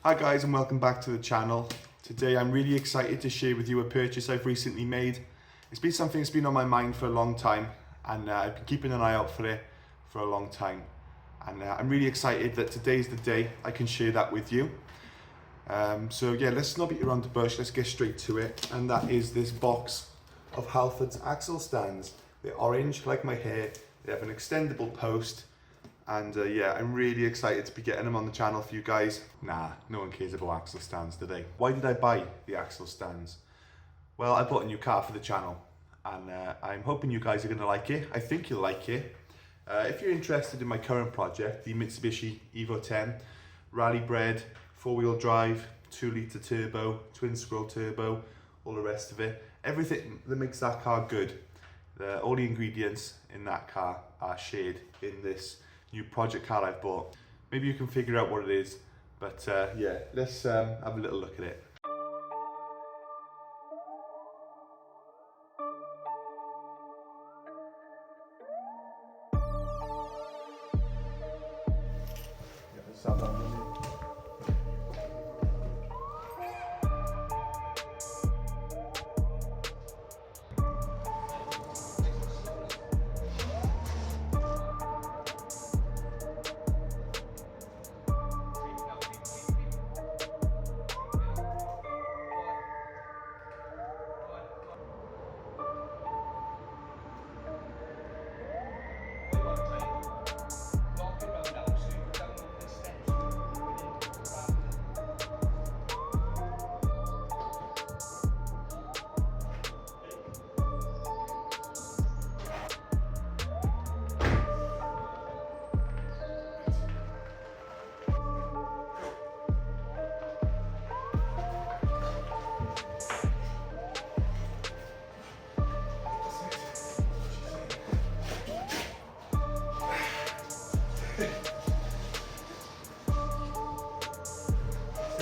Hi guys, and welcome back to the channel. Today I'm really excited to share with you a purchase I've recently made. It's been something that's been on my mind for a long time, and I've been keeping an eye out for it for a long time. And I'm really excited that today's the day I can share that with you. So yeah, let's not beat around the bush, let's get straight to it. And that is this box of Halford's axle stands. They're orange like my hair, they have an extendable post. And yeah, I'm really excited to be getting them on the channel for you guys. Nah, no one cares about axle stands today. Why did I buy the axle stands? Well, I bought a new car for the channel, and I'm hoping you guys are going to like it. I think you'll like it. If you're interested in my current project, the Mitsubishi Evo 10, rally bred, 4-wheel drive, 2-litre turbo, twin scroll turbo, all the rest of it, everything that makes that car good. All the ingredients in that car are shared in this new project car I've bought. Maybe you can figure out what it is, but yeah, let's have a little look at it.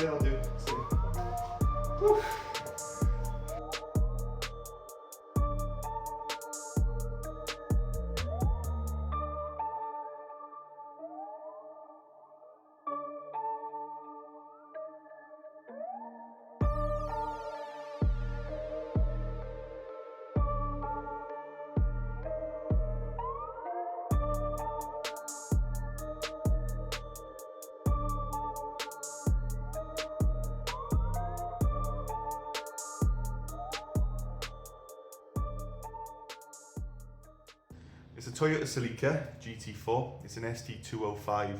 I'll do. Woo. It's a Toyota Celica GT-Four. It's an ST205,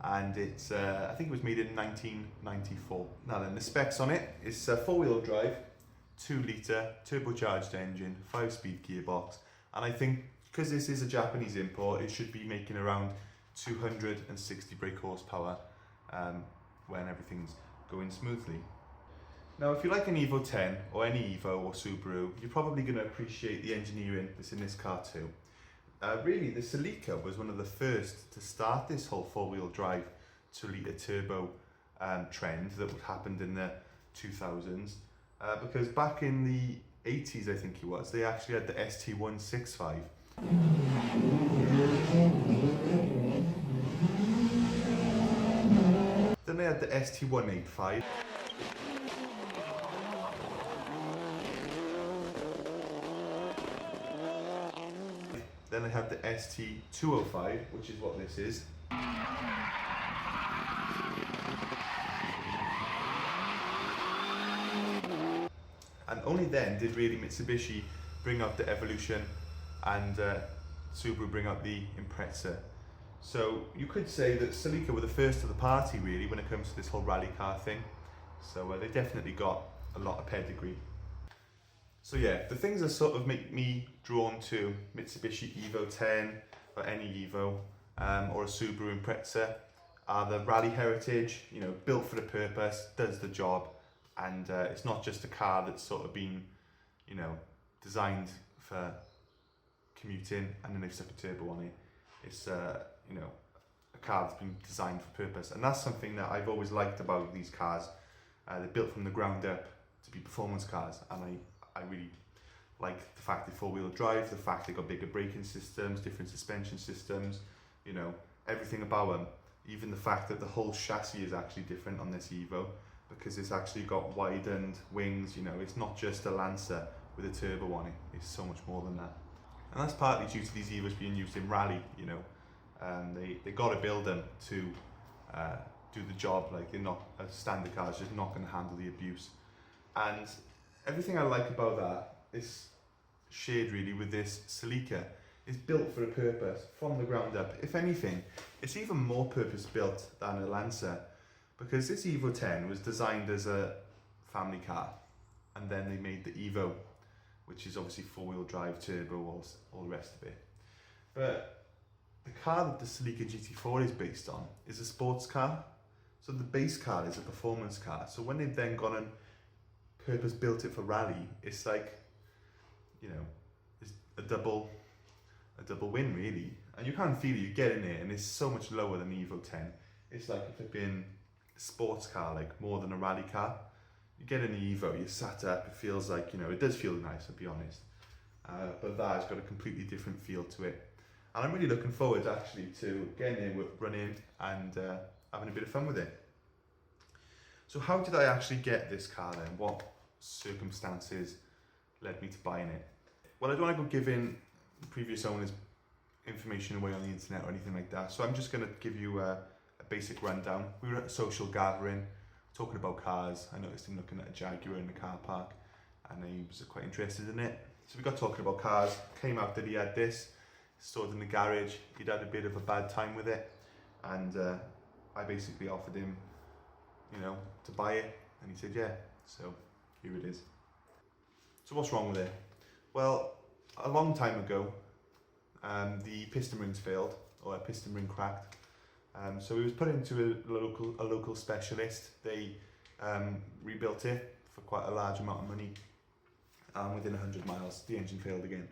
and it's I think it was made in 1994. Now then, the specs on it is a 4-wheel drive, 2-litre turbocharged engine, 5-speed gearbox, and I think because this is a Japanese import, it should be making around 260 brake horsepower when everything's going smoothly. Now, if you like an Evo 10 or any Evo or Subaru, you're probably going to appreciate the engineering that's in this car too. Really, the Celica was one of the first to start this whole 4-wheel drive 2-litre turbo trend that happened in the 2000s. Because back in the 80s, I think it was, they actually had the ST165. Then they had the ST185. Then I had the ST205, which is what this is. And only then did really Mitsubishi bring out the Evolution and Subaru bring out the Impreza. So you could say that Celica were the first to the party really when it comes to this whole rally car thing. So they definitely got a lot of pedigree. So yeah, the things that sort of make me drawn to Mitsubishi Evo 10 or any Evo or a Subaru Impreza are the rally heritage, you know, built for the purpose, does the job, and it's not just a car that's sort of been, you know, designed for commuting and then they've stuck a turbo on it. It's, you know, a car that's been designed for purpose, and that's something that I've always liked about these cars. They're built from the ground up to be performance cars, and I really like the fact they're 4-wheel drive, the fact they got bigger braking systems, different suspension systems, you know, everything about them Even the fact that the whole chassis is actually different on this Evo, because it's actually got widened wings, you know, it's not just a Lancer with a turbo on it, it's so much more than that. And that's partly due to these Evos being used in rally, you know. They got to build them to do the job. Like, they're not, a standard car is just not going to handle the abuse. And everything I like about that is shared really with this Celica. It's built for a purpose from the ground up. If anything, it's even more purpose built than a Lancer, because this Evo 10 was designed as a family car, and then they made the Evo, which is obviously 4-wheel drive, turbo, all the rest of it. But the car that the Celica GT-Four is based on is a sports car. So the base car is a performance car. So when they've then gone and purpose built it for rally, it's like, you know, it's a double win really. And you can't feel it, you get in it, and it's so much lower than the Evo 10. It's like a flipping sports car, like more than a rally car. You get in the Evo, you're sat up, it feels like, you know, it does feel nice, I'll be honest. But that has got a completely different feel to it. And I'm really looking forward actually to getting in, running, and having a bit of fun with it. So how did I actually get this car then? What circumstances led me to buying it? Well, I don't want to go giving previous owners information away on the internet or anything like that. So I'm just going to give you a basic rundown. We were at a social gathering, talking about cars. I noticed him looking at a Jaguar in the car park, and he was quite interested in it. So we got talking about cars, came out that he had this, stored in the garage. He'd had a bit of a bad time with it, and I basically offered him, you know, to buy it, and he said yeah, so here it is. So what's wrong with it? Well, a long time ago, the piston rings failed, or a piston ring cracked. So he was put into a local specialist. They rebuilt it for quite a large amount of money. Within 100 miles, the engine failed again.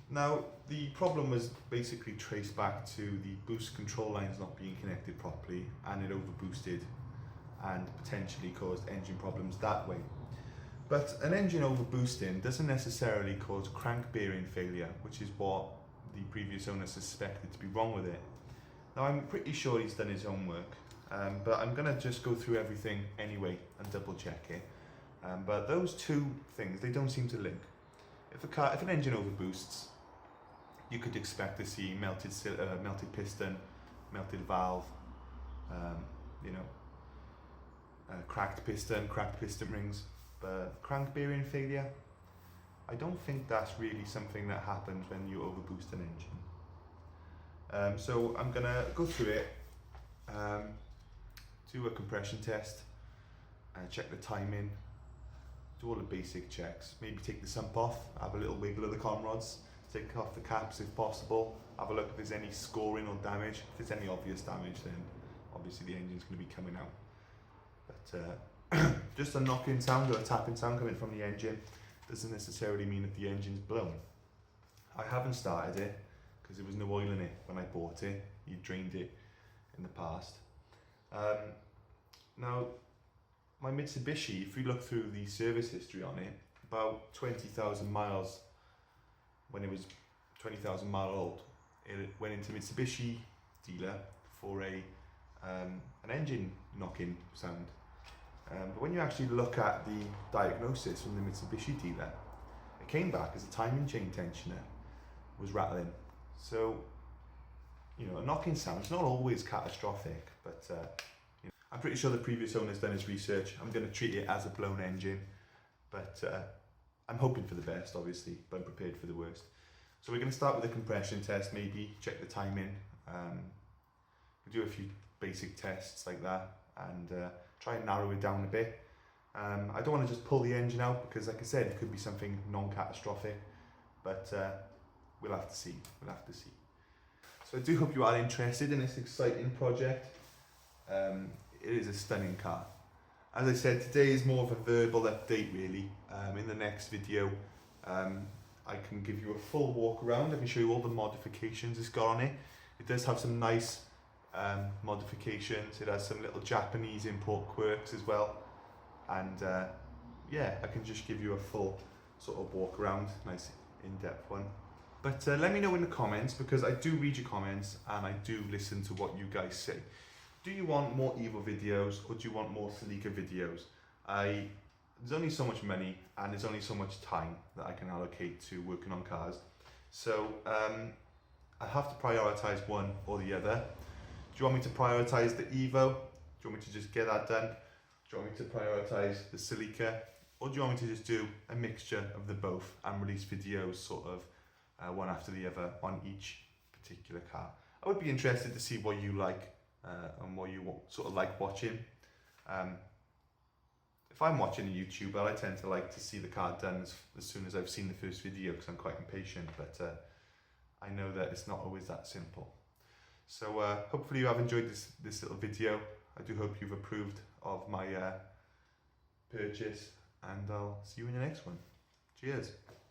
Now, the problem was basically traced back to the boost control lines not being connected properly, and it overboosted and potentially caused engine problems that way. But an engine overboosting doesn't necessarily cause crank bearing failure, which is what the previous owner suspected to be wrong with it. Now, I'm pretty sure he's done his homework, but I'm going to just go through everything anyway and double check it. But those two things, they don't seem to link. If an engine overboosts, you could expect to see melted piston, melted valve, you know, cracked piston rings. But crank bearing failure, I don't think that's really something that happens when you overboost an engine. So I'm gonna go through it, do a compression test, check the timing, do all the basic checks, maybe take the sump off, have a little wiggle of the con rods, take off the caps if possible, have a look if there's any scoring or damage. If there's any obvious damage, then obviously the engine's going to be coming out. But just a knocking sound or a tapping sound coming from the engine doesn't necessarily mean that the engine's blown. I haven't started it because there was no oil in it when I bought it. You drained it in the past. Now, my Mitsubishi, if you look through the service history on it, about 20,000 miles, when it was 20,000 mile old, it went into Mitsubishi dealer for an engine knocking sound. But when you actually look at the diagnosis from the Mitsubishi dealer, it came back as a timing chain tensioner was rattling. So, you know, a knocking sound is not always catastrophic, but you know, I'm pretty sure the previous owner's done his research. I'm going to treat it as a blown engine, but I'm hoping for the best, obviously, but I'm prepared for the worst. So we're going to start with a compression test, maybe check the timing. We'll do a few basic tests like that, and try and narrow it down a bit. I don't want to just pull the engine out because, like I said, it could be something non-catastrophic, but we'll have to see. So I do hope you are interested in this exciting project. It is a stunning car. As I said, today is more of a verbal update really. In the next video, I can give you a full walk around. I can show you all the modifications it's got on it. It does have some nice modifications. It has some little Japanese import quirks as well, and yeah, I can just give you a full sort of walk around, nice in-depth one. But let me know in the comments, because I do read your comments and I do listen to what you guys say. do you want more Evo videos or do you want more Celica videos? There's only so much money and there's only so much time that I can allocate to working on cars. So I have to prioritize one or the other. Do you want me to prioritize the Evo? Do you want me to just get that done? Do you want me to prioritize the Celica? Or do you want me to just do a mixture of the both and release videos sort of one after the other on each particular car? I would be interested to see what you like and what you sort of like watching. If I'm watching a YouTuber, I tend to like to see the car done as soon as I've seen the first video because I'm quite impatient, but I know that it's not always that simple. So hopefully you have enjoyed this little video. I do hope you've approved of my purchase, and I'll see you in the next one. Cheers.